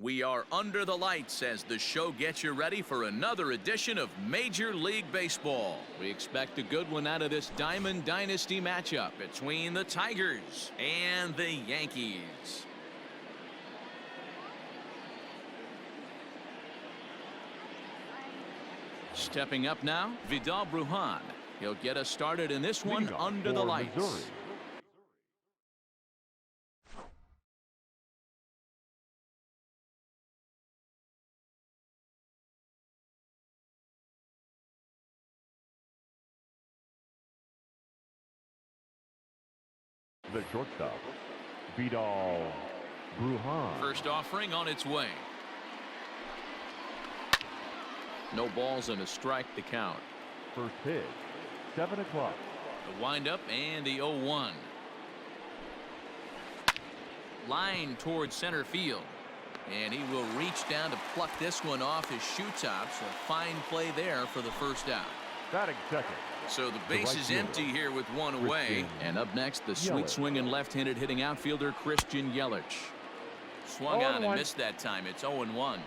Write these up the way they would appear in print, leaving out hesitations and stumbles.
We are under the lights as the show gets you ready for another edition of Major League Baseball. We expect a good one out of this Diamond Dynasty matchup between the Tigers and the Yankees. Stepping up now, Vidal Brujan. He'll get us started in this one under the lights. Missouri. The shortstop, Vidal Brujan. First offering on its way. No balls and a strike to count. First pitch, 7 o'clock. The windup and the 0-1. Line towards center field. And he will reach down to pluck this one off his shoe top. So fine play there for the first out. Batting second. So the base is empty here with one away. And up next, the sweet swinging left-handed hitting outfielder Christian Yelich. Swung on and missed that time. It's 0-1.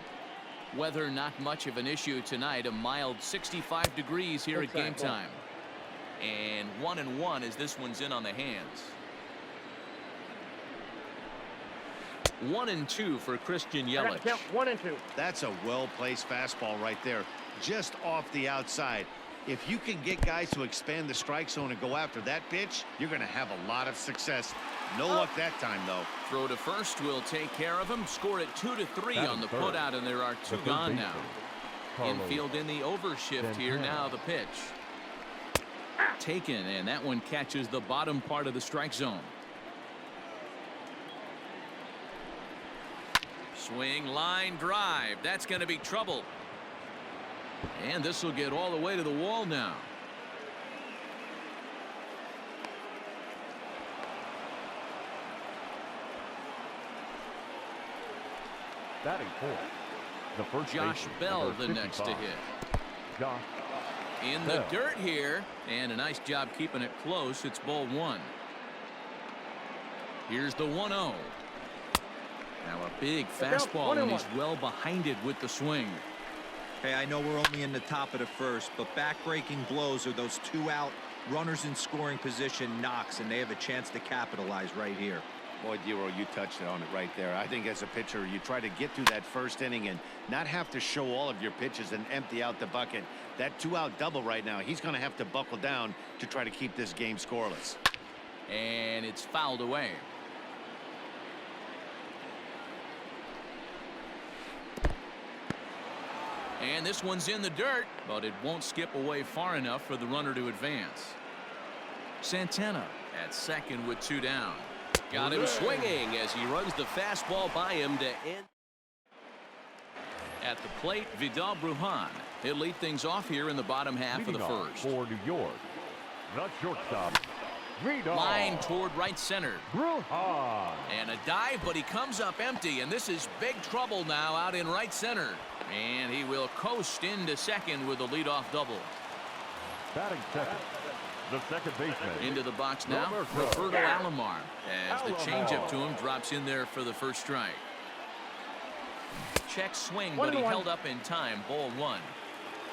Weather not much of an issue tonight. A mild 65 degrees here at game time. And 1-1 as this one's in on the hands. 1-2 for Christian Yelich. 1-2. That's a well-placed fastball right there, just off the outside. If you can get guys to expand the strike zone and go after that pitch, you're going to have a lot of success. No luck that time, though. Throw to first will take care of him. Score it 2-3 on the putout, and there are two gone now. Infield in the overshift here now. The pitch taken, and that one catches the bottom part of the strike zone. Swing, line, drive. That's going to be trouble. And this will get all the way to the wall now. Batting fourth. The first Josh Bell the next to hit. Josh in the dirt here, and a nice job keeping it close. It's ball one. Here's the 1-0. Now a big fastball, and he's well behind it with the swing. Hey, I know we're only in the top of the first, but back-breaking blows are those two out runners in scoring position knocks, and they have a chance to capitalize right here. Boy, Dero, you touched on it right there. I think as a pitcher, you try to get through that first inning and not have to show all of your pitches and empty out the bucket. That two-out double right now, he's going to have to buckle down to try to keep this game scoreless. And it's fouled away. And this one's in the dirt, but it won't skip away far enough for the runner to advance. Santana at second with two down. Got him swinging as he runs the fastball by him to end. At the plate, Vidal Brujan. He'll lead things off here in the bottom half of the first. For New York, the shortstop, Vidal. Line toward right center. Brujan. And a dive, but he comes up empty, and this is big trouble now out in right center. And he will coast into second with a leadoff double. Batting second, the second baseman. Into the box now, Roberto Alomar. As the changeup to him drops in there for the first strike. Check swing, but he held up in time. Ball one.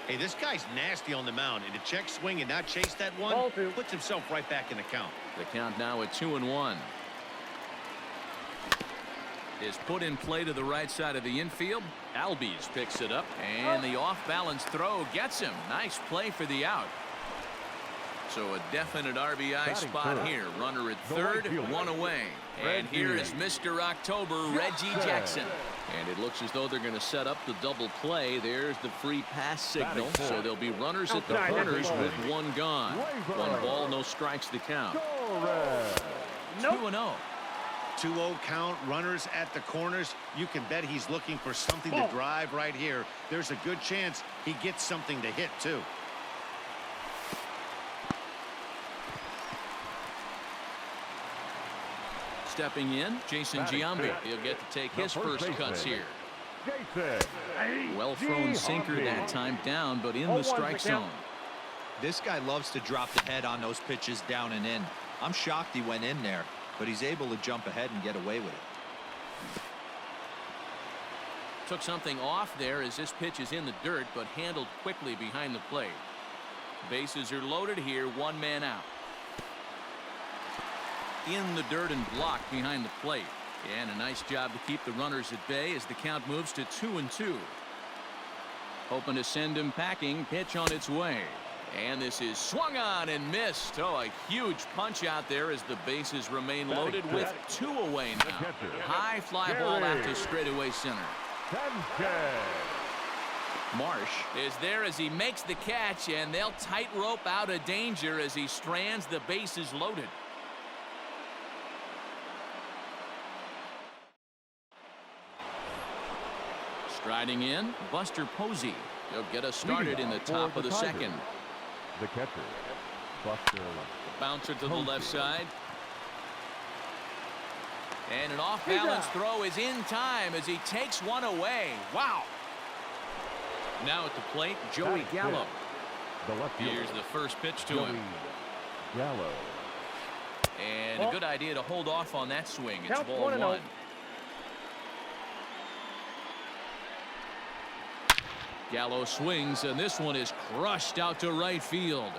Hey, this guy's nasty on the mound, and to check swing and not chase that one puts himself right back in the count. The count now at 2-1. Is put in play to the right side of the infield. Albies picks it up, and the off-balance throw gets him. Nice play for the out. So a definite RBI spot here. Runner at third, one away. And here is Mr. October, Reggie Jackson. And it looks as though they're going to set up the double play. There's the free pass signal. So there'll be runners at the corners with one gone. One ball, no strikes to count. 2-0. 2-0 count, runners at the corners. You can bet he's looking for something to drive right here. There's a good chance he gets something to hit, too. Stepping in, Jason Giambi. He'll get to take his first cuts here. Well thrown sinker that time down, but in the strike zone. This guy loves to drop the head on those pitches down and in. I'm shocked he went in there, but he's able to jump ahead and get away with it. Took something off there as this pitch is in the dirt, but handled quickly behind the plate. Bases are loaded here, one man out. In the dirt and blocked behind the plate. And a nice job to keep the runners at bay as the count moves to 2-2. Hoping to send him packing. Pitch on its way. And this is swung on and missed. Oh, a huge punch out there as the bases remain loaded with 2 away now. High fly ball out to straightaway center. Marsh is there as he makes the catch, and they'll tightrope out of danger as he strands the bases loaded. Striding in, Buster Posey. He'll get us started in the top of the second. The catcher, Buster. Bouncer to the left side. And an off-balance throw is in time as he takes one away. Wow. Now at the plate, Joey Gallo. The left fielder. Here's the first pitch to him. Gallo. And a good idea to hold off on that swing. It's ball 1. Gallo swings, and this one is crushed out to right field.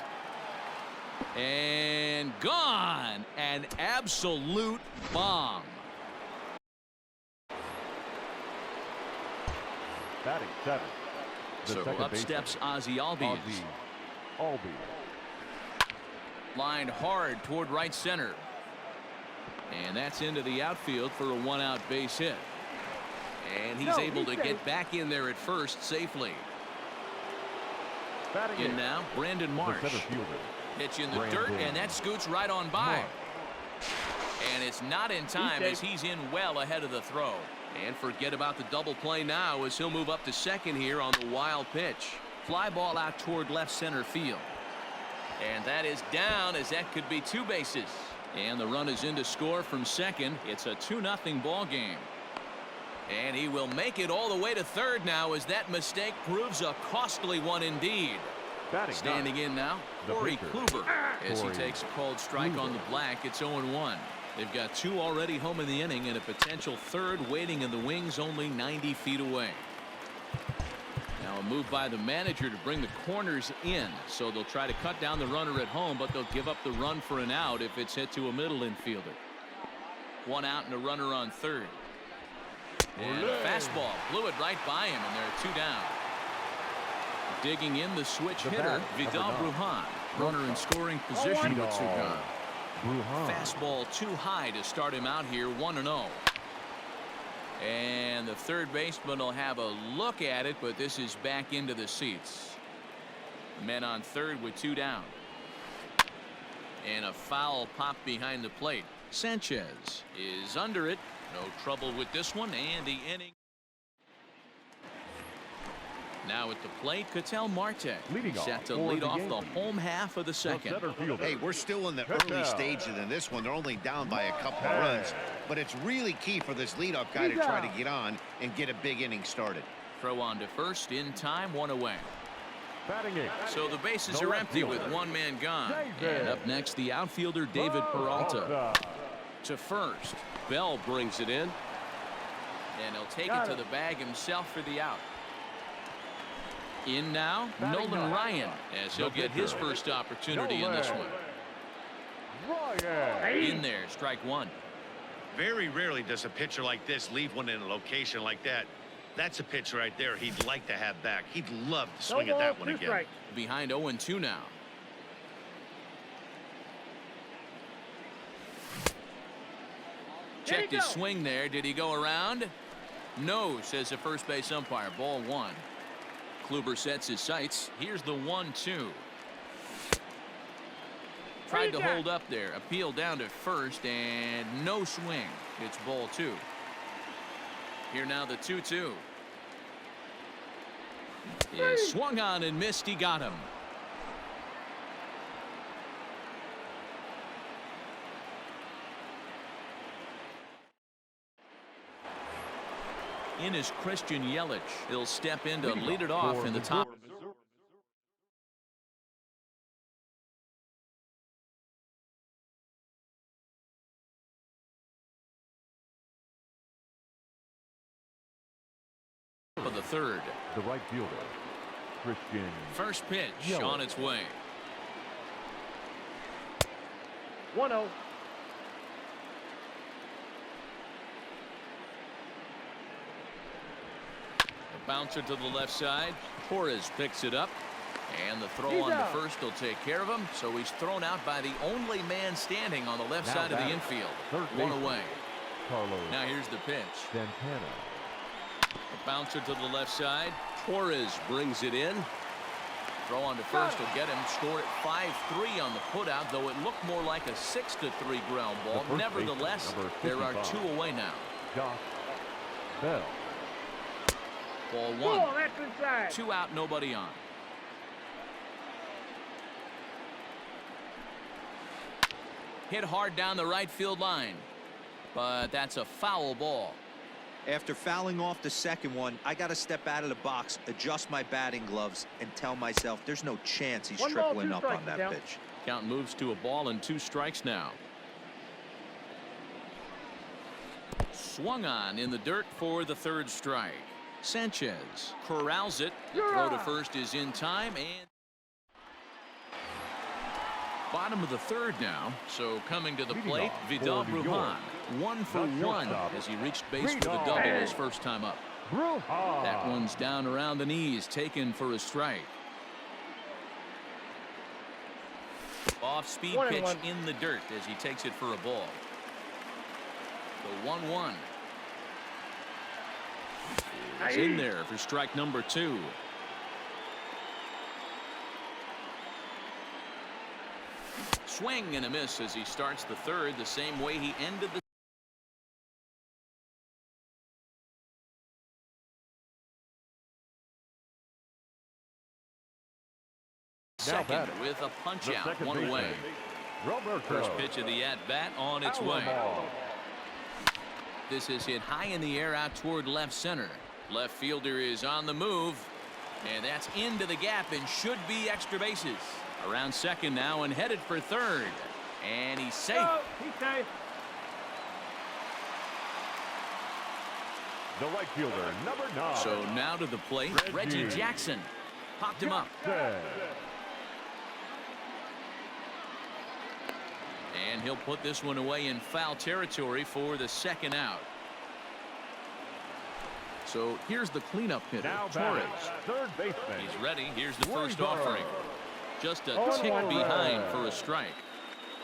And gone. An absolute bomb. Batting 7. So up steps Ozzie Albies. Lined hard toward right center. And that's into the outfield for a 1-out base hit. And he's able to get back in there at first safely. In now, Brandon Marsh. Pitch in the dirt, and that scoots right on by. And it's not in time as he's in well ahead of the throw. And forget about the double play now as he'll move up to second here on the wild pitch. Fly ball out toward left center field. And that is down as that could be 2 bases. And the run is in to score from second. It's a 2-0 ball game. And he will make it all the way to third now as that mistake proves a costly one indeed. Standing in now, Corey Kluber. As he takes a called strike on the black, it's 0-1. They've got 2 already home in the inning and a potential third waiting in the wings only 90 feet away. Now a move by the manager to bring the corners in. So they'll try to cut down the runner at home, but they'll give up the run for an out if it's hit to a middle infielder. 1 out and a runner on third. And a fastball blew it right by him, and there are 2 down. Digging in the switch hitter, Vidal Brujan. Runner in scoring position with 2 gone. Fastball too high to start him out here, 1-0. And the third baseman will have a look at it, but this is back into the seats. Men on third with 2 down. And a foul pop behind the plate. Sanchez is under it. No trouble with this one, and the inning. Now at the plate, Ketel Marte set to lead off the home half of the second. Hey, we're still in the early stages in this one. They're only down by a couple of runs, but it's really key for this leadoff guy to try to get on and get a big inning started. Throw on to first in time, 1 away. So the bases are empty with 1 man gone. And up next, the outfielder David Peralta. To first, Bell brings it in. And he'll take it to the bag himself for the out. In now, Nolan Ryan, as he'll get his first opportunity in this one. In there, strike 1. Very rarely does a pitcher like this leave one in a location like that. That's a pitch right there he'd like to have back. He'd love to swing at that one again. Behind 0-2 now. Checked his swing there. Did he go around? No, says the first base umpire. Ball 1. Kluber sets his sights. Here's the 1-2. Tried to hold up there. Appeal down to first, and no swing. It's ball 2. Here now the 2-2. Is swung on and missed. He got him. In is Christian Yelich. He'll step in to lead it off in the top. third. The right fielder, Christian. First pitch Yelich. on its way. 1-0. A bouncer to the left side. Torres picks it up. And the throw on out. the first will take care of him. So he's thrown out by the only man standing on the left Now side of the batting, infield. third One baseman, away. Carlos Now here's the pitch. Santana. A bouncer to the left side. Torres brings it in. Throw on to first will get him. Score at 5-3 on the putout, though it looked more like a 6-3 ground ball. The first Nevertheless, baseman, number there are 55. 2 away now. Josh Bell. Ball 1. 2 out, nobody on. Hit hard down the right field line, but that's a foul ball. After fouling off the second one, I got to step out of the box, adjust my batting gloves, and tell myself there's no chance he's tripling up on that pitch. Count moves to a ball and 2 strikes now. Swung on in the dirt for the third strike. Sanchez corrals it. The throw to first is in time, and bottom of the third now. So coming to the Leading plate, off Vidal for New Brujan. York. 1 for Not 1 shortstop. as he reached base for the Vidal. double his first time up. Brujan. That one's down around the knees, taken for a strike. Off-speed pitch in the dirt as he takes it for a ball. The 1-1. It's in there for strike number 2. Swing and a miss as he starts the third the same way he ended the second batting, with a punch the out, second 1 away. baseman, Roberto. First pitch of the at-bat on its way. Ball. This is hit high in the air out toward left center. Left fielder is on the move, and that's into the gap and should be extra bases. Around second now and headed for third, and he's safe. He's safe. The right fielder, number 9. So now to the plate, Reggie Jackson popped him up. And he'll put this one away in foul territory for the second out. So here's the cleanup hitter, Now Torres. batting, third baseman. He's ready. Here's the first Guerrero. offering. Just a tick Guerrero. behind for a strike.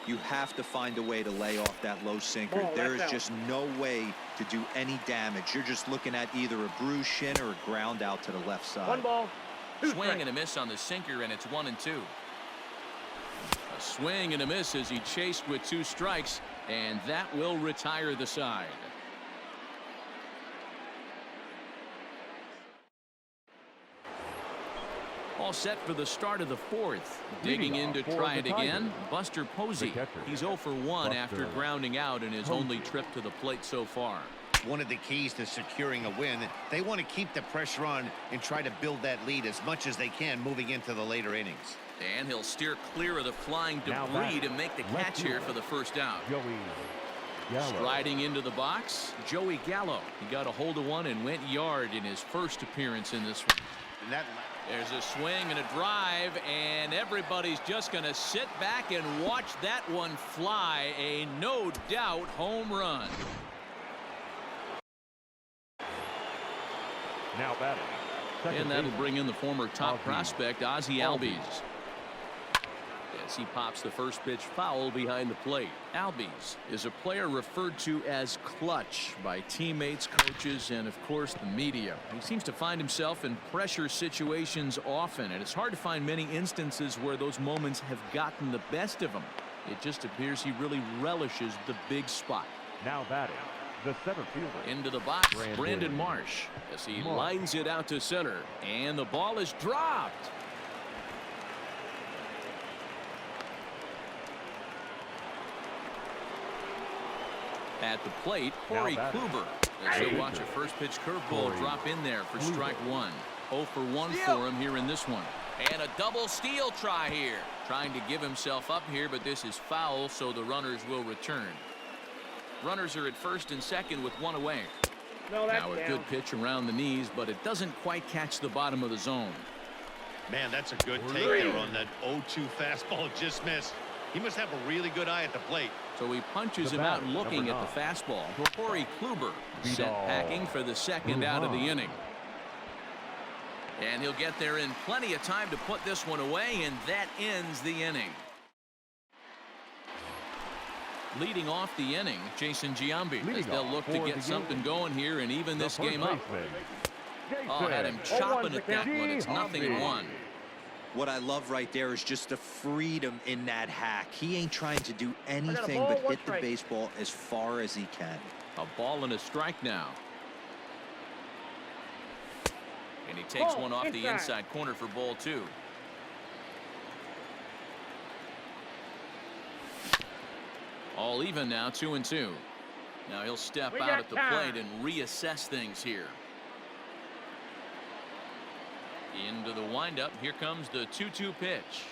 You have to find a way to lay off that low sinker. There is just no way to do any damage. You're just looking at either a bruised shin or a ground out to the left side. Swing and a miss on the sinker, and it's 1-2. A swing and a miss as he chased with 2 strikes, and that will retire the side. All set for the start of the fourth. Digging in to try it again, Buster Posey. The catcher, He's 0 for 1 after Buster grounding out in his Posey. only trip to the plate so far. One of the keys to securing a win. They want to keep the pressure on and try to build that lead as much as they can moving into the later innings. And he'll steer clear of the flying Now debris batting, to make the left catch here fielder, for the first out. Joey Gallo. Striding into the box, Joey Gallo. He got a hold of one and went yard in his first appearance in this one. And that There's a swing and a drive, and everybody's just going to sit back and watch that one fly. A no doubt home run. Now batting, second And that'll baseman, bring in the former top Ozzie prospect, Ozzie Albies. As he pops the first pitch foul behind the plate. Albies is a player referred to as clutch by teammates, coaches, and of course the media. He seems to find himself in pressure situations often, and it's hard to find many instances where those moments have gotten the best of him. It just appears he really relishes the big spot. Now batting, the center fielder. Into the box, Brandon Brandon Marsh, as he Marsh. lines it out to center, and the ball is dropped. At the plate, Corey batting. Kluber. As he'll watch a first pitch curveball Corey drop in there for Kluber. strike 1. 0 for 1 for him here in this one. And a double steal try here. Trying to give himself up here, but this is foul, so the runners will return. Runners are at first and second with 1 away. Now a good pitch around the knees, but it doesn't quite catch the bottom of the zone. Man, that's a good take there on that 0-2 fastball. Just missed. He must have a really good eye at the plate. So he punches him out looking at the fastball. Corey Kluber sent packing for the second out of the inning. And he'll get there in plenty of time to put this one away, and that ends the inning. Leading off the inning, Jason Giambi, as they'll look to get something going here and even this game up. Oh, had him chopping at that one. It's 0-1. What I love right there is just the freedom in that hack. He ain't trying to do anything but hit the baseball as far as he can. A ball and a strike now. And he takes one off the inside corner for ball 2. All even now, 2-2. Now he'll step out at the plate and reassess things here. Into the windup. Here comes the 2-2 pitch.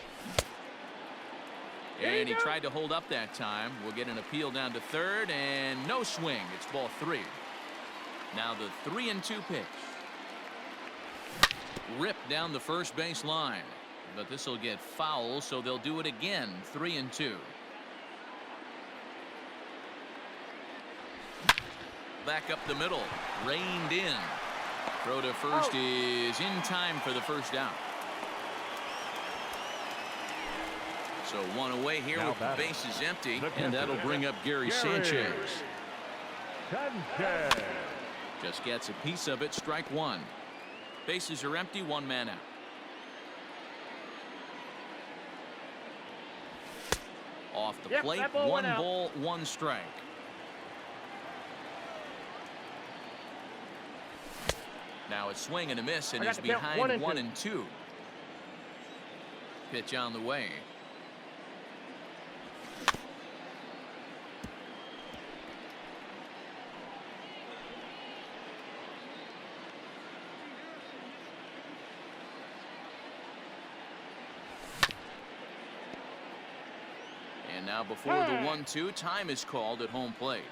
And he tried to hold up that time. We'll get an appeal down to third, and no swing. It's ball 3. Now the 3-2 pitch. Ripped down the first base line. But this will get foul, so they'll do it again. 3-2. Back up the middle. Reined in. Throw to first is in time for the first out. So one away here with the bases empty, and that'll bring up Gary Sanchez. Just gets a piece of it. Strike 1. Bases are empty. 1 man out. Off the plate. 1 ball, 1 strike. Now a swing and a miss, and he's behind 1-2. Pitch on the way. And now before the 1-2, time is called at home plate.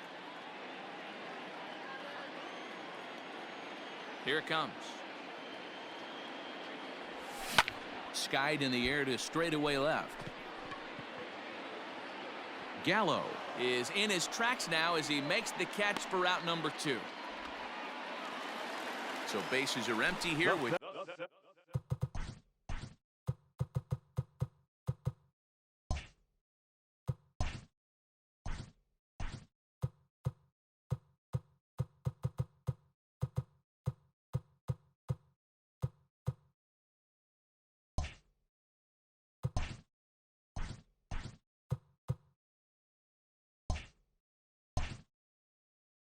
Here it comes. Skied in the air to straightaway left. Gallo is in his tracks now as he makes the catch for out number 2. So bases are empty here with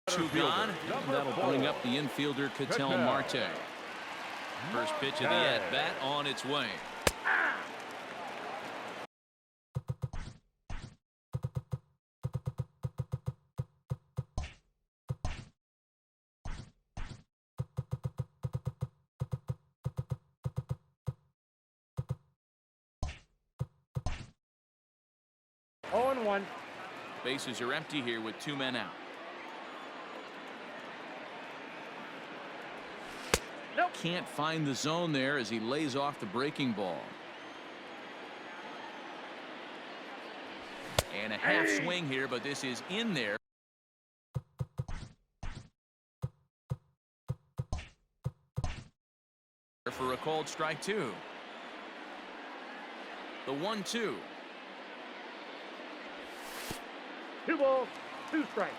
two gone. That'll bring up the infielder Ketel Marte. First pitch of the at-bat on its way. Bases are empty here with 2 men out. Can't find the zone there as he lays off the breaking ball. And a half swing here, but this is in there. For a called strike 2. The 1-2. 2 balls, 2 strikes.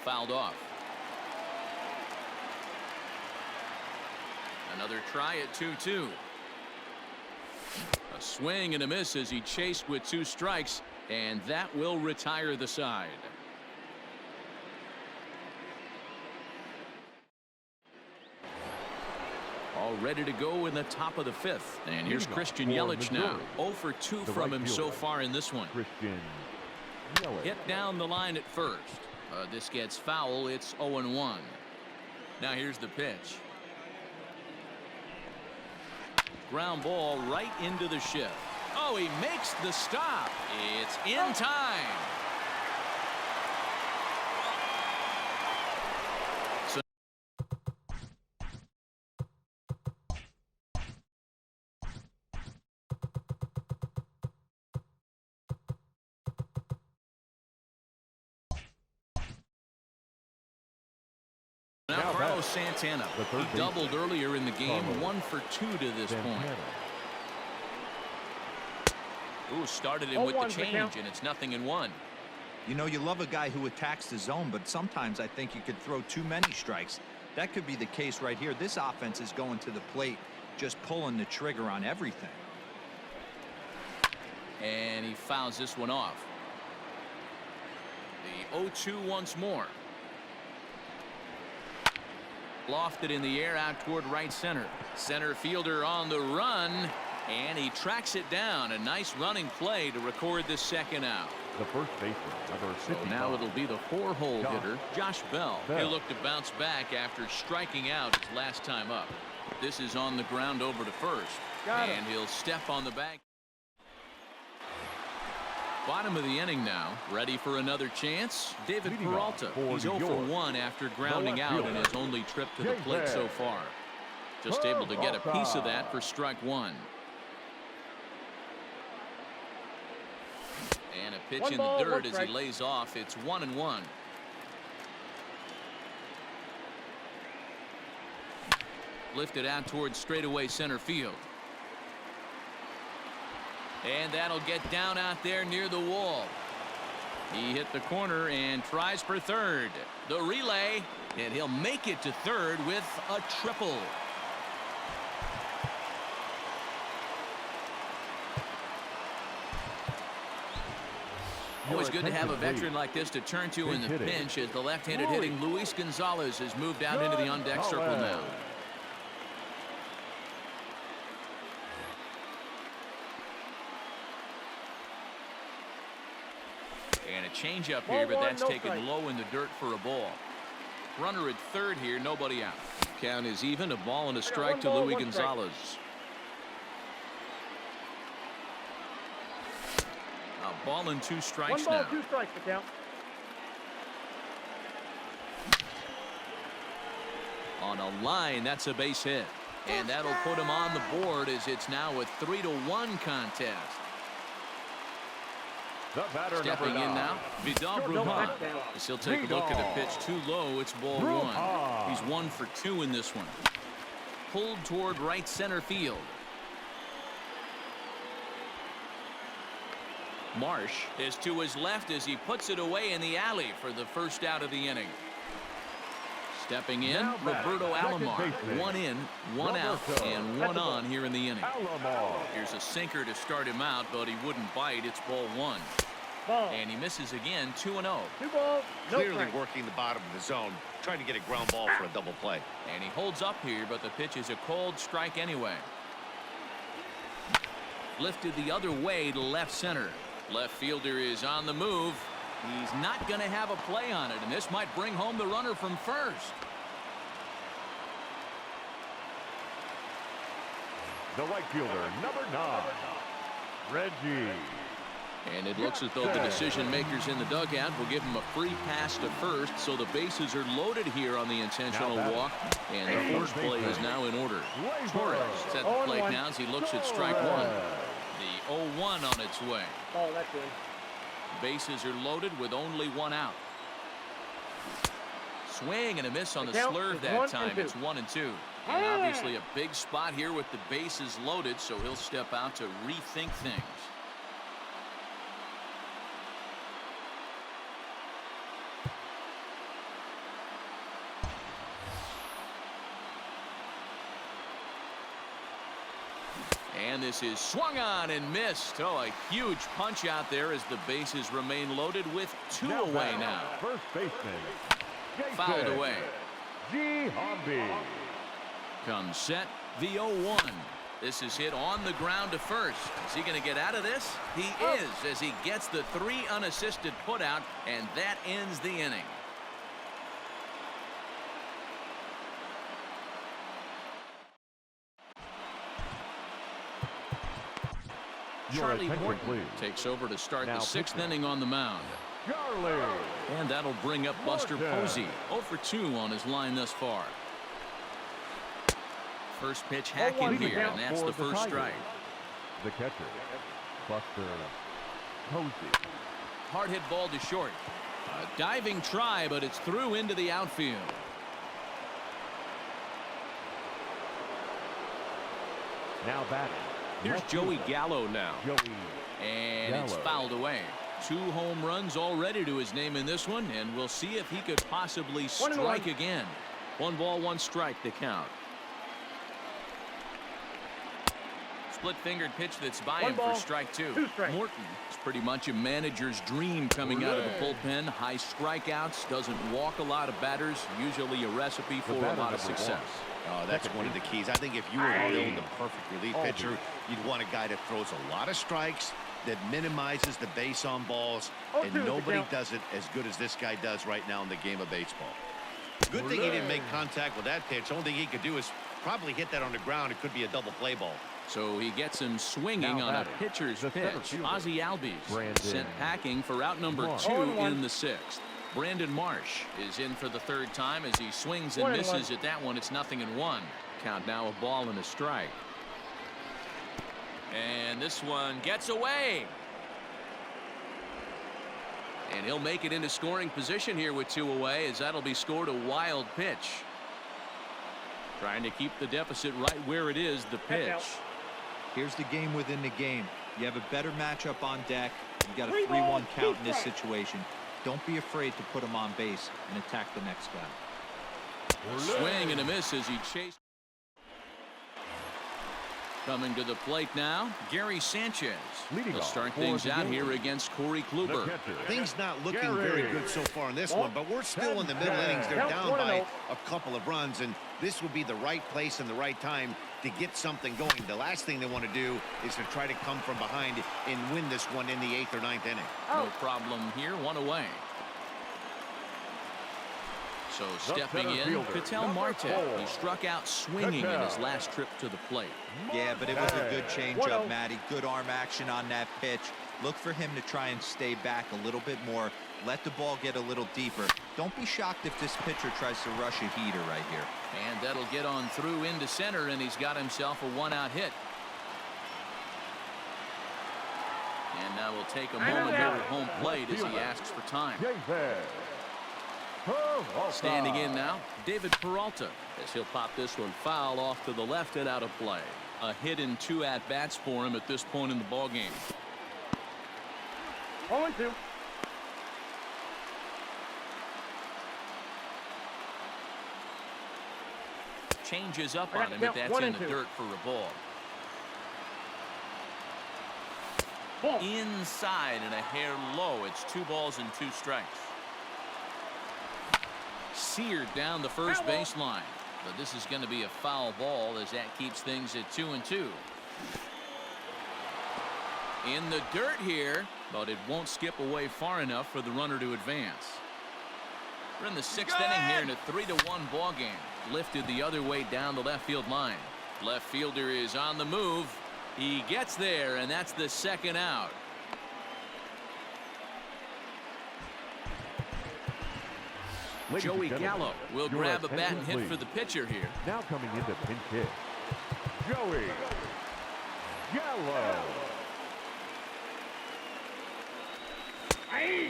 Fouled off. Another try at 2-2. A swing and a miss as he chased with 2 strikes, and that will retire the side. All ready to go in the top of the 5th. And here's Christian Yelich now. 0 for 2 from him so far in this one. Hit down the line at first. This gets foul. It's 0-1. Now here's the pitch. Ground ball right into the shift. Oh, he makes the stop. It's in time. So now Carlos Santana. He doubled earlier in the game, 1 for 2 to this point. Ooh, started him with the change, and it's 0-1. You know, you love a guy who attacks the zone, but sometimes I think you could throw too many strikes. That could be the case right here. This offense is going to the plate, just pulling the trigger on everything. And he fouls this one off. The 0-2 once more. Lofted in the air out toward right center. Center fielder on the run. And he tracks it down. A nice running play to record the second out. The first baseman, number 55. So now it'll be the 4-hole hitter, Josh Bell. He'll look to bounce back after striking out his last time up. This is on the ground over to first. And he'll step on the bag. Bottom of the inning now. Ready for another chance. David Peralta. He's 0 for 1 after grounding out in his only trip to the plate so far. Just able to get a piece of that for strike 1. And a pitch in the dirt as he lays off. It's 1-1. Lifted out towards straightaway center field. And that'll get down out there near the wall. He hit the corner and tries for third. The relay, and he'll make it to third with a triple. Always good to have a veteran like this to turn to in the pinch as the left-handed hitting Luis Gonzalez has moved out into the on-deck circle now. And a changeup here, but that's taken low in the dirt for a ball. Runner at third here, nobody out. Count is even, a ball and a strike to Luis Gonzalez. A ball and 2 strikes now. 2 strikes to count. On a line, that's a base hit. And that'll put him on the board as it's now a 3-1 contest. The batter, stepping in now, Vidal Brujan. As he'll take a look at the pitch too low, it's ball 1. He's 1 for 2 in this one. Pulled toward right center field. Marsh is to his left as he puts it away in the alley for the first out of the inning. Stepping in, Roberto Alomar. 1 in, 1 out, and 1 on here in the inning. Here's a sinker to start him out, but he wouldn't bite. It's ball 1. And he misses again, 2-0. 2 balls, no Clearly strike. working the bottom of the zone, trying to get a ground ball for a double play. And he holds up here, but the pitch is a cold strike anyway. Lifted the other way to left center. Left fielder is on the move. He's not going to have a play on it, and this might bring home the runner from first. The right fielder, number 9, Reggie. And it looks as though the decision makers in the dugout will give him a free pass to first, so the bases are loaded here on the intentional walk, and the first play is now in order. Torres is at the plate now as he looks at strike 1. The 0-1 on its way. Oh, that's in. Bases are loaded with only 1 out. Swing and a miss on the slurve that time. It's 1-2. And obviously a big spot here with the bases loaded, so he'll step out to rethink things. And this is swung on and missed. Oh, a huge punch out there as the bases remain loaded with 2 away now. First baseman, Fouled away. G-Hobby. Comes set, the 0-1. This is hit on the ground to first. Is he going to get out of this? He is, as he gets the 3 unassisted putout, and that ends the inning. Your Charlie attention, Horton please. takes over to start Now the 6th pitching. inning on the mound. Charlie. And that'll bring up Buster Horton. Posey. 0 for 2 on his line thus far. First pitch hacking 0-1 here, count and that's for the the first Tigers. strike. The catcher, Buster Posey. Hard hit ball to short. A diving try, but it's through into the outfield. Now batting. Here's left Joey fielder, Gallo now. Joey. And it's Gallo. fouled away. 2 home runs already to his name in this one, and we'll see if he could possibly 1-1. strike again. 1 ball, 1 strike to count. Split-fingered pitch that's by 1 him ball, for strike 2. 2 strikes. Morton is pretty much a manager's dream coming out of the bullpen. High strikeouts, doesn't walk a lot of batters, usually a recipe for a batter lot of number success. Oh, that's one of the keys. I think if you were to build a perfect relief pitcher, you'd want a guy that throws a lot of strikes, that minimizes the base on balls, and 0-2 nobody count. does it as good as this guy does right now in the game of baseball. Good thing he didn't make contact with that pitch. Only thing he could do is probably hit that on the ground. It could be a double play ball. So he gets him swinging Now on a batting, pitcher's the center pitch. fielder, Ozzie Albies Brandon sent packing for out number Marsh. 2 0-1. in the 6th. Brandon Marsh is in for the 3rd time as he swings and 1-1. misses at that one. It's 0-1. Count now a ball and a strike. And this one gets away. And he'll make it into scoring position here with 2 away, as that'll be scored a wild pitch. Trying to keep the deficit right where it is, the pitch. out. Here's the game within the game. You have a better matchup on deck. You got a 3 balls, 3-1 count 2 in this strikes. situation. Don't be afraid to put him on base and attack the next guy. Swing and a miss as he chased. Coming to the plate now, Gary Sanchez. Leading He'll off start for things the out game. here against Corey The Kluber. catcher, Things not looking Gary. very good so far in this one, but we're still in the middle innings. They're Count down 1-0. by a couple of runs, and this would be the right place and the right time to get something going. The last thing they want to do is to try to come from behind and win this one in the 8th or 9th inning. No problem here, 1 away. So stepping center in, fielder, Ketel number Marte. 4. He struck out swinging in his Ketel. last trip to the plate. Yeah, but it was a good One changeup, out. Matty. Good arm action on that pitch. Look for him to try and stay back a little bit more. Let the ball get a little deeper. Don't be shocked if this pitcher tries to rush a heater right here. And that'll get on through into center, and he's got himself a 1-out hit. And now we'll take a moment here at home plate as he asks for time. David Peralta. Standing in now, David Peralta, as he'll pop this one foul off to the left and out of play. A hit in 2 at-bats for him at this point in the ballgame. 0-2. Changes up I got on him to if count that's 1 in and the 2. dirt for a ball. Ball. Inside and a hair low. It's 2 balls and 2 strikes. Seared down the first Foul ball. baseline. But this is going to be a foul ball as that keeps things at 2-2. In the dirt here, but it won't skip away far enough for the runner to advance. We're in the 6th inning here in a 3-1 ball game. Lifted the other way down the left field line. Left fielder is on the move. He gets there, and that's the 2nd out. Ladies and Joey gentlemen, Gallo will your grab a bat and attention, hit for please. the pitcher here. Now coming into pinch hit, Joey Gallo.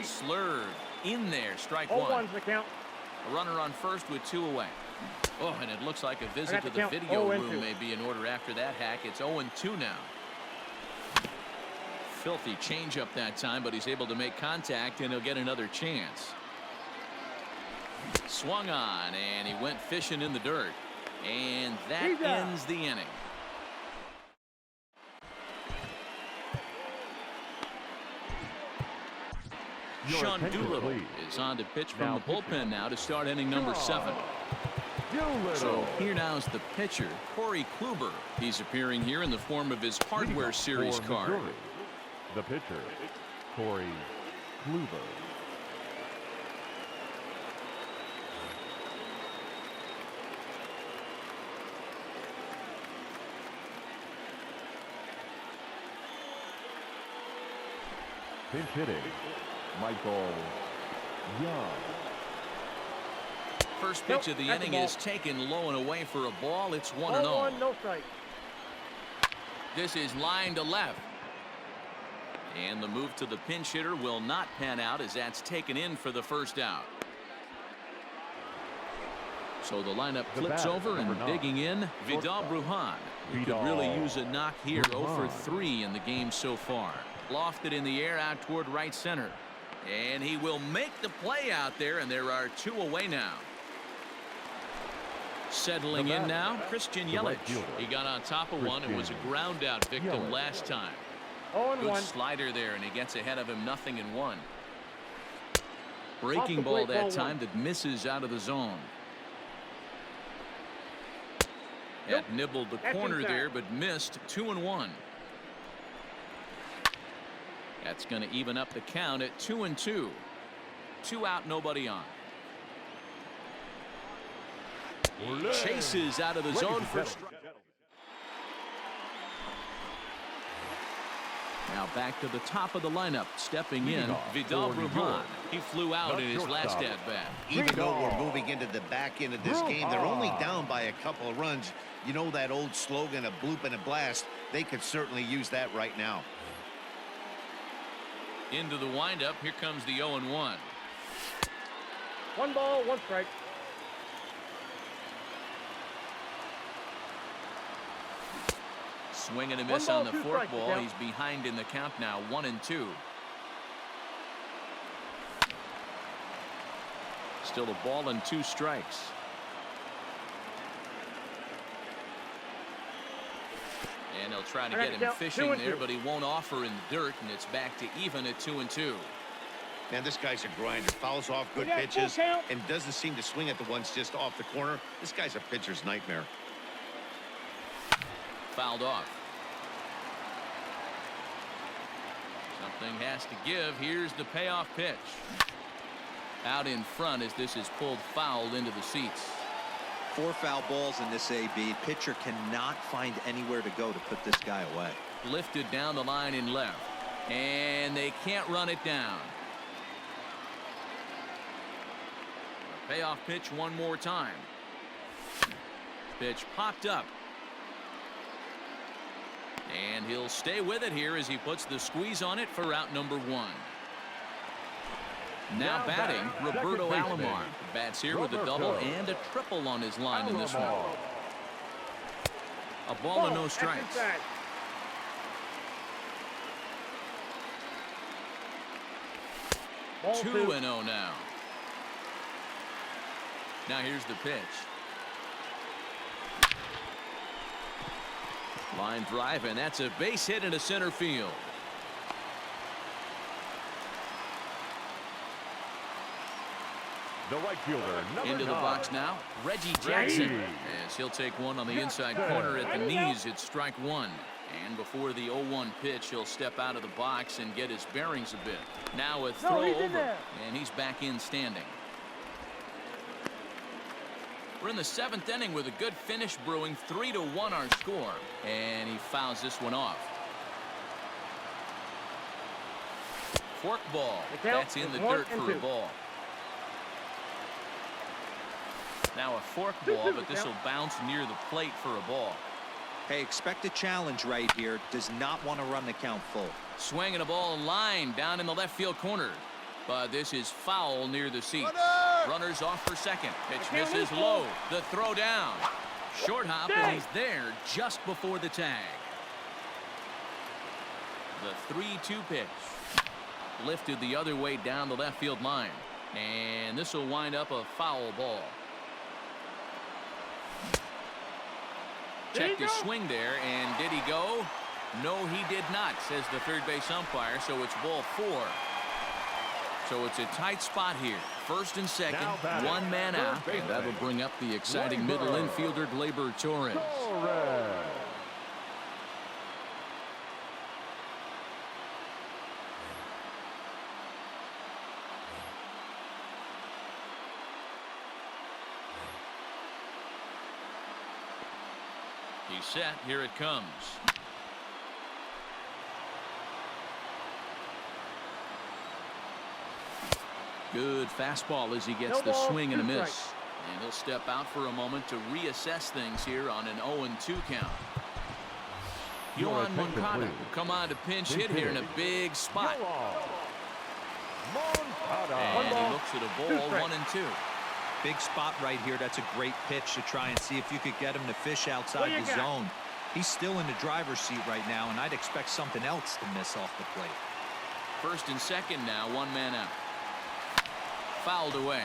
Slurred in there, strike 0-1's 1. the count. A runner on first with 2 away. Oh, and it looks like a visit got to the the count, video 0-2. room may be in order after that hack. It's 0-2 now. Filthy changeup that time, but he's able to make contact, and he'll get another chance. Swung on, and he went fishing in the dirt. And that He's out. ends the inning. Your Sean attention, Doolittle please. is on to pitch from Now the bullpen now to start inning number 7. Doolittle. So here now is the pitcher, Corey Kluber. He's appearing here in the form of his Hardware Series For card. Missouri, the pitcher, Corey Kluber. Pinch hitting, Michael Young. First pitch of the that's a inning ball. is taken low and away for a ball. It's 1-0. 1-1, no strike. This is line to left. And the move to the pinch hitter will not pan out as that's taken in for the first out. So the lineup The flips batter, over and number 9, digging in, Vidal shortstop. Brujan. He could Vidal really use a knock here. 0 for Brujan. 3 in the game so far. Lofted in the air out toward right center. And he will make the play out there, and there are 2 away now. Settling The in batter, now, Christian the right Yelich. fielder, He got on top of one and was a ground out victim Yelich. last time. 0-1. Good slider there, and he gets ahead of him 0-1. Breaking Off the ball plate, that ball time 1. that misses out of the zone. Nope. That nibbled the That's corner inside. there, but missed. 2-1. That's going to even up the count at 2-2. 2 out, nobody on. Chases out of the Ladies zone and for gentlemen. strike. Now back to the top of the lineup. Stepping in, Vidal for New Brujan. York. He flew out The in his last shortstop. at-bat. Even though Vidal. we're moving into the back end of this game, they're only down by a couple of runs. You know that old slogan, a bloop and a blast. They could certainly use that right now. Into the windup. Here comes the 0-1. 1 ball, 1 strike. Swing and a miss 1 on ball, the 2 fourth strikes, ball. Miguel. He's behind in the count now, 1-2. Still a ball and 2 strikes. And they'll try to get him fishing there, but he won't offer in the dirt, and it's back to even at 2-2. Man, this guy's a grinder. Fouls off good We got full pitches count. and doesn't seem to swing at the ones just off the corner. This guy's a pitcher's nightmare. Fouled off. Something has to give. Here's the payoff pitch. Out in front as this is pulled foul into the seats. 4 foul balls in this AB. Pitcher cannot find anywhere to go to put this guy away. Lifted down the line in left. And they can't run it down. Payoff pitch one more time. Pitch popped up. And he'll stay with it here as he puts the squeeze on it for out number 1. Now batting, Roberto second baseman, Alomar. Bats here with a double Roberto and a triple on his line in this one. Alomar. A ball and no That's strikes. inside. Ball 2-0 now. Now here's the pitch. Line drive, and that's a base hit into center field. The right fielder, number Into the 9, box now, Reggie Jackson. As he'll take one on the inside corner at the knees. It's strike 1. And before the 0-1 pitch, he'll step out of the box and get his bearings a bit. Now a throw he's in over, there. and he's back in standing. We're in the 7th inning with a good finish brewing. 3-1 our score. And he fouls this one off. Fork ball. The count That's in is the 1 dirt and for a 2. ball. Now a fork ball, but this will bounce near the plate for a ball. Hey, expect a challenge right here. Does not want to run the count full. Swinging a ball line down in the left field corner. But this is foul near the seats. Runners off for second. Pitch misses low. The throw down. Short hop, and he's there just before the tag. The 3-2 pitch. Lifted the other way down the left field line. And this will wind up a foul ball. Checked his swing there, and did he go? No, he did not, says the third base umpire, so it's ball 4. So it's a tight spot here. First and second, Now batting, 1 man third out, and that'll baseman, bring up the exciting middle Gleyber. infielder Gleyber Torres. Torres. He's set. Here it comes. Good fastball as he gets No the ball, swing and a 2 miss. strikes. And he'll step out for a moment to reassess things here on an 0-2 count. Your Yohan attention, Moncada please. will come on to pinch Pinch hit here in a hit. big spot. Moncada. And he ball, looks at a 2 ball, strikes. 1-2. Big spot right here. That's a great pitch to try and see if you could get him to fish What outside you the got? zone. He's still in the driver's seat right now, and I'd expect something else to miss off the plate. First and second now, 1 man out. Fouled away.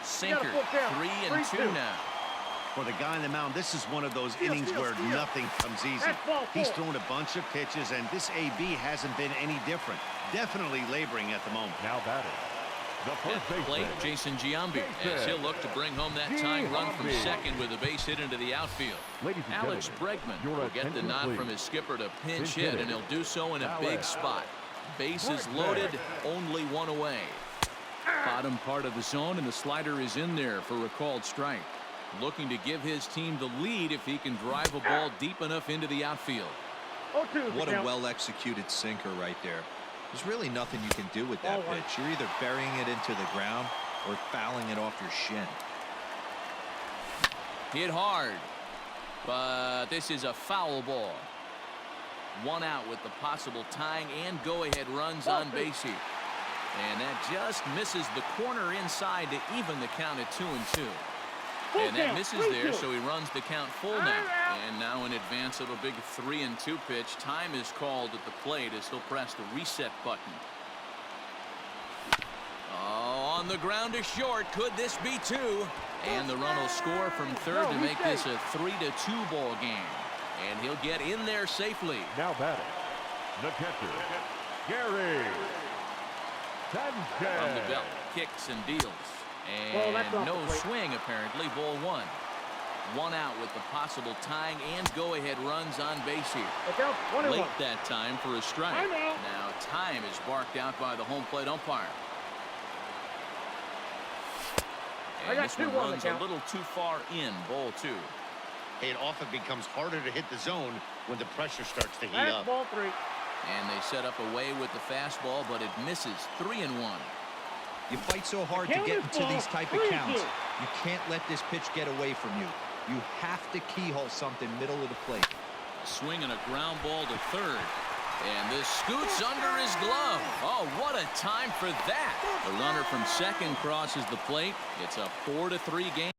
Sinker, full count. 3-2 3-2. now. For the guy on the mound, this is one of those innings where nothing comes easy. That's ball He's 4. thrown a bunch of pitches, and this AB hasn't been any different. Definitely laboring at the moment. Now batting. The At first the plate, baseman. Jason Giambi, as he'll look to bring home that tying run from second with a base hit into the outfield. Ladies and Alex gentlemen, Bregman your will get the attention, nod please. from his skipper to pinch Pinch hit, hitter. and he'll do so in a big Alex spot. Bases loaded, only 1 away. Bottom part of the zone, and the slider is in there for a called strike. Looking to give his team the lead if he can drive a ball deep enough into the outfield. 0-2 is the What a count. well-executed sinker right there. There's really nothing you can do with that Ball 1. pitch. You're either burying it into the ground or fouling it off your shin. Hit hard, but this is a foul ball. 1 out with the possible tying and go-ahead runs on base here. And that just misses the corner inside to even the count at 2-2. And that count, misses 3-2. there, so he runs the count full now. And now in advance of a big 3-2 pitch, time is called at the plate as he'll press the reset button. Oh, on the ground to short. Could this be 2? And the run will score from third to make this a 3-2 ball game. And he'll get in there safely. Now batting. The catcher, Gary Sanchez. From the belt, kicks and deals. Well, that's And off no the plate. swing, apparently. Ball 1. 1 out with the possible tying and go-ahead runs on base here. The count 1-1. Late that time for a strike. Time out. Now time is barked out by the home plate umpire. I And got this 2 one on the runs a count. little too far in. Ball 2. It often becomes harder to hit the zone when the pressure starts to heat That's up. ball 3. And they set up away with the fastball, but it misses. 3-1. You fight so hard to count get is into ball. these type of 3-2. counts. You can't let this pitch get away from you. You have to keyhole something middle of the plate. Swing and a ground ball to third. And this scoots under his glove. Oh, what a time for that. The runner from second crosses the plate. It's a 4-3 game.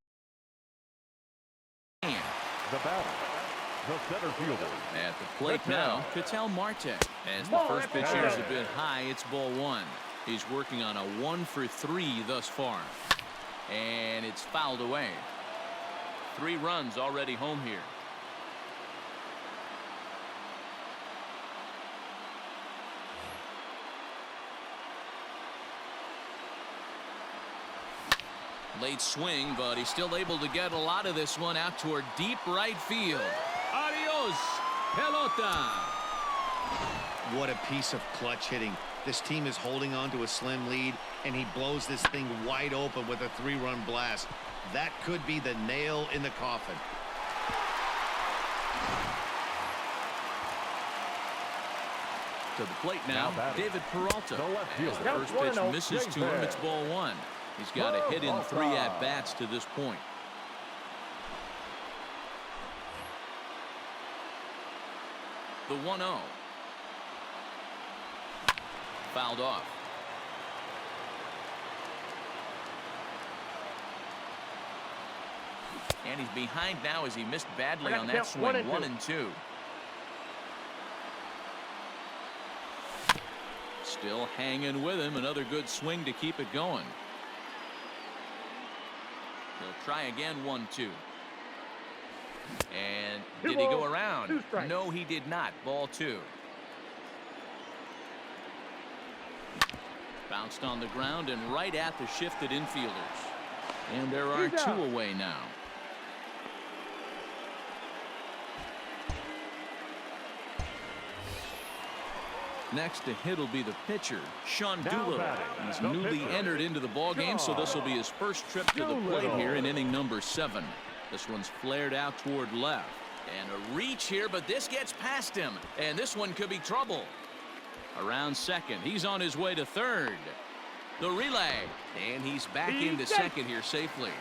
The batter, the center fielder. At the plate now, Ketel Marte. As the Ball, first pitch that's here is it. a bit high, it's ball 1. He's working on a 1-for-3 thus far. And it's fouled away. 3 runs already home here. Late swing, but he's still able to get a lot of this one out toward deep right field. Adios, pelota. What a piece of clutch hitting. This team is holding on to a slim lead, and he blows this thing wide open with a 3-run blast. That could be the nail in the coffin. To the plate now, Now batting. David Peralta. The left As fielder. the Now first pitch 1-0. misses to him, it's ball 1. He's got a hit in 3 at-bats to this point. The 1-0. Fouled off. And he's behind now as he missed badly on that count swing. 1-2. 1-2. Still hanging with him. Another good swing to keep it going. He'll try again. 1-2. And Two did he go balls, around? 2 strikes. No, he did not. Ball 2. Bounced on the ground and right at the shifted infielders. And there are He's out. 2 away now. Next to hit will be the pitcher, Sean Now Doolittle. batting, He's the newly pitcher, entered into the ball game, so this will be his first trip to the plate here in inning number 7. This one's flared out toward left. And a reach here, but this gets past him. And this one could be trouble. Around second. He's on his way to third. The relay. And he's back into second here safely.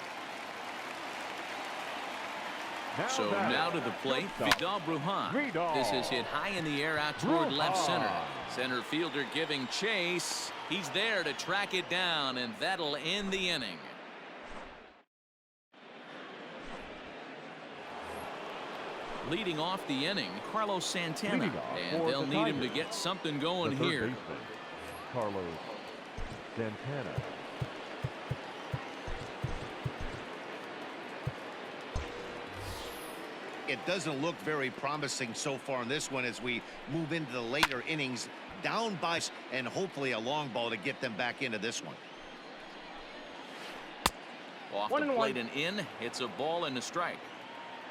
So now to the plate, Vidal Brujan. This is hit high in the air out toward left center. Center fielder giving chase. He's there to track it down, and that'll end the inning. Leading off the inning, Carlos Santana. And they'll need him to get something going here. Carlos Santana. It doesn't look very promising so far in this one as we move into the later innings. Down by, and hopefully a long ball to get them back into this one. Off the plate and in. It's a ball and a strike.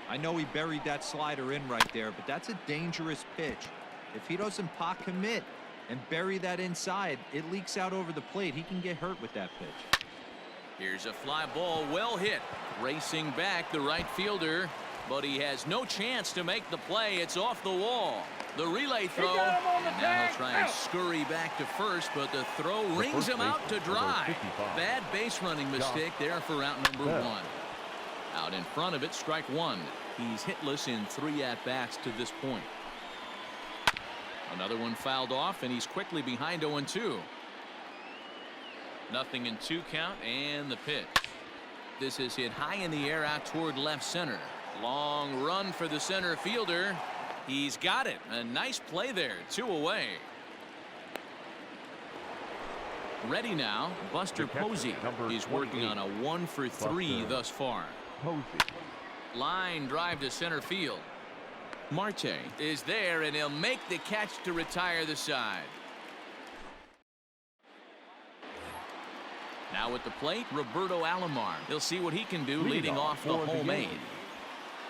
I know he buried that slider in right there, but that's a dangerous pitch. If he doesn't pot commit and bury that inside, it leaks out over the plate. He can get hurt with that pitch. Here's a fly ball, well hit. Racing back, the right fielder, but he has no chance to make the play. It's off the wall. The relay throw, and now he'll try and scurry back to first, but the throw rings him out to dry. Bad base running mistake there for out number one. Out in front of it, strike one. He's hitless in 3 at-bats to this point. Another one fouled off, and he's quickly behind 0-2. Nothing in 2 count, and the pitch. This is hit high in the air out toward left center. Long run for the center fielder. He's got it. A nice play there. 2 away. Ready now, Buster Posey. He's working on a 1-for-3 thus far. Line drive to center field. Marte is there, and he'll make the catch to retire the side. Now at the plate, Roberto Alomar. He'll see what he can do leading off the homemade.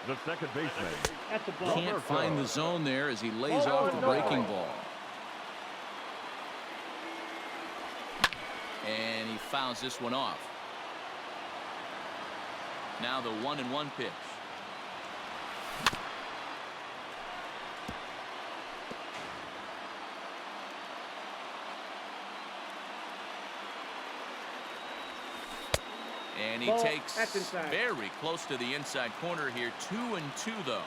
The second baseman. Can't find the zone there as he lays off the breaking ball. And he fouls this one off. Now the 1-1 pitch. And he takes very close to the inside corner here. 2-2 though.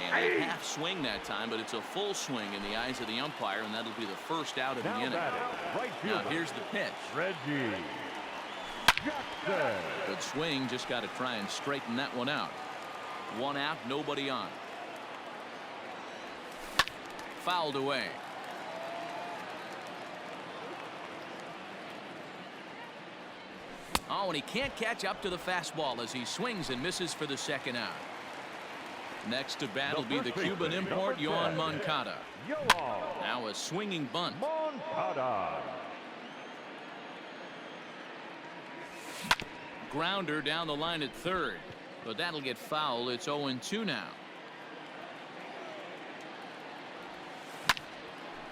And a half swing that time, but it's a full swing in the eyes of the umpire, and that'll be the first out of the inning. Now here's the pitch. Reggie. Good swing, just got to try and straighten that one out. 1 out, nobody on. Fouled away. Oh, and he can't catch up to the fastball as he swings and misses for the second out. Next to bat will be the Cuban import, Yoan Moncada. Now a swinging bunt. Moncada. Grounder down the line at third, but that'll get foul. It's 0-2 now.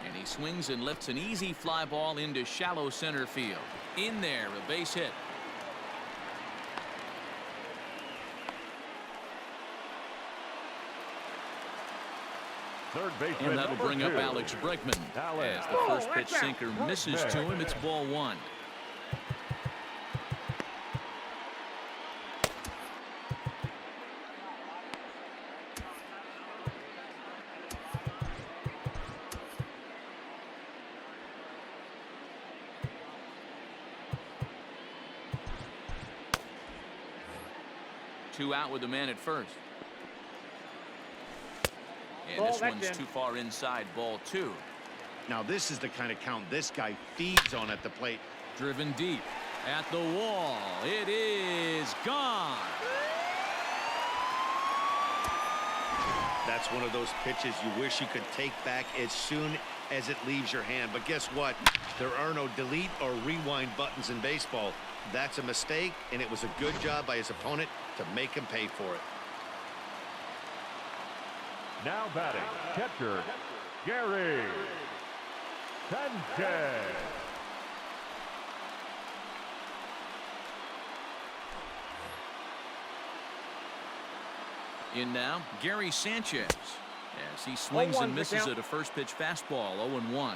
And he swings and lifts an easy fly ball into shallow center field. In there, a base hit. Third baseman, and that'll bring up two. Alex Bregman. As the first pitch sinker misses to him, it's ball one. Two out with the man at first. And this one's too far inside, ball two. Now this is the kind of count this guy feeds on at the plate. Driven deep at the wall. It is gone. That's one of those pitches you wish you could take back as soon as it leaves your hand. But guess what? There are no delete or rewind buttons in baseball. That's a mistake, and it was a good job by his opponent to make him pay for it. Now batting, catcher, Gary Sanchez. In now, Gary Sanchez. As he swings 0-1 and misses count. at a first pitch fastball. 0-1.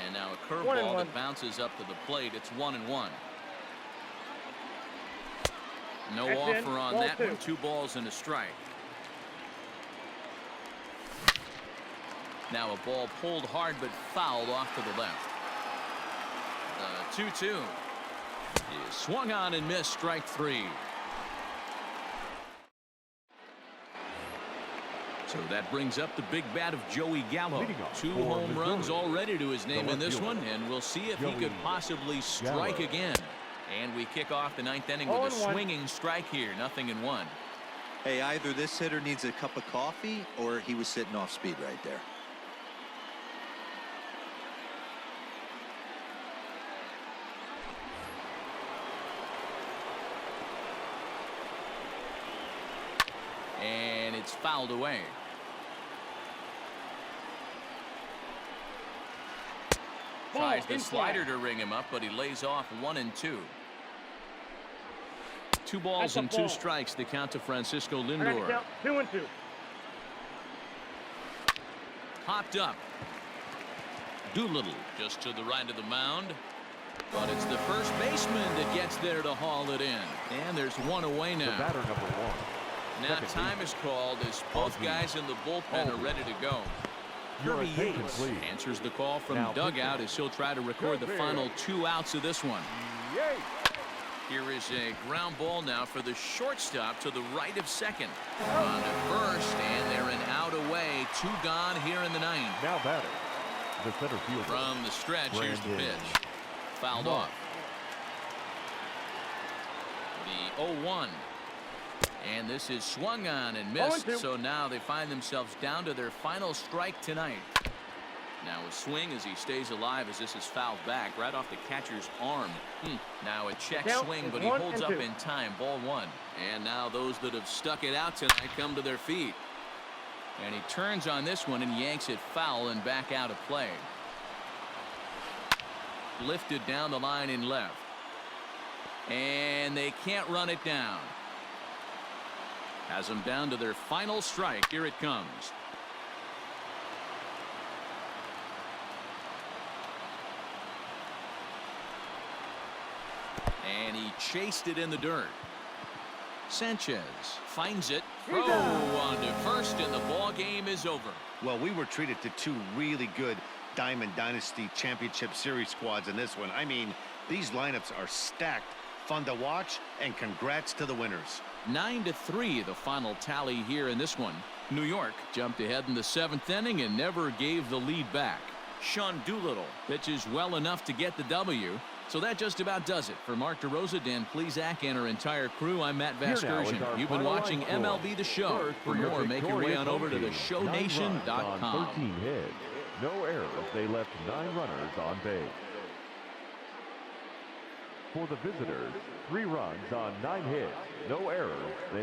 And now a 1-1. curveball that bounces up to the plate. It's 1-1. No That's offer in. on Ball that two. one. 2 balls and a strike. Now a ball pulled hard but fouled off to the left. The 2-2 is swung on and missed. Strike 3. So that brings up the big bat of Joey Gallo. Leading off 2 for home runs Missouri, already to his name the in this left one, fielder, and we'll see if he Joey could possibly strike Gallo. again. And we kick off the 9th inning with a 0-1. swinging strike here. 0-1. Hey, either this hitter needs a cup of coffee or he was sitting off speed right there. And it's fouled away. Tries the in slider play. to ring him up, but he lays off 1-2. 2 balls That's a and 2 ball. strikes to count to Francisco I got to Lindor. count 2-2. Popped up. Doolittle just to the right of the mound. But it's the first baseman that gets there to haul it in. And there's 1 away The now. batter number 1. Now Second time base. is called as both guys in the bullpen are ready to go. Your Kirby attention, Yates please. answers the call from Now dugout pitching. as he'll try to record the Kirby. final 2 outs of this one. Yay! Here is a ground ball now for the shortstop to the right of second. On to first, and they're an out away. 2 gone here in the 9th. Now batting, the center fielder. From the stretch, here's the Brandon. pitch. Fouled Mark. off. The 0-1. And this is swung on and missed. 0-2. So now they find themselves down to their final strike tonight. Now a swing as he stays alive as this is fouled back right off the catcher's arm. Now a check Count swing, is but he 1 holds and up 2. in time. Ball 1. And now those that have stuck it out tonight come to their feet. And he turns on this one and yanks it foul and back out of play. Lifted down the line in left. And they can't run it down. Has them down to their final strike. Here it comes. And he chased it in the dirt. Sanchez finds it. Throw on to first, and the ball game is over. Well, we were treated to 2 really good Diamond Dynasty Championship Series squads in this one. I mean, these lineups are stacked, fun to watch, and congrats to the winners. 9-3 the final tally here in this one. New York jumped ahead in the 7th inning and never gave the lead back. Sean Doolittle pitches well enough to get the W. So that just about does it. For Mark DeRosa, Dan Plesac, and our entire crew, I'm Matt Here now is Vasgersian. our You've been final watching line score. MLB The Show. First, For your more, make your way victorious on over to home team. 9 runs on theshownation.com. 13 hits. No errors. They left 9 runners on base. For the visitors, 3 runs on 9 hits. No errors. They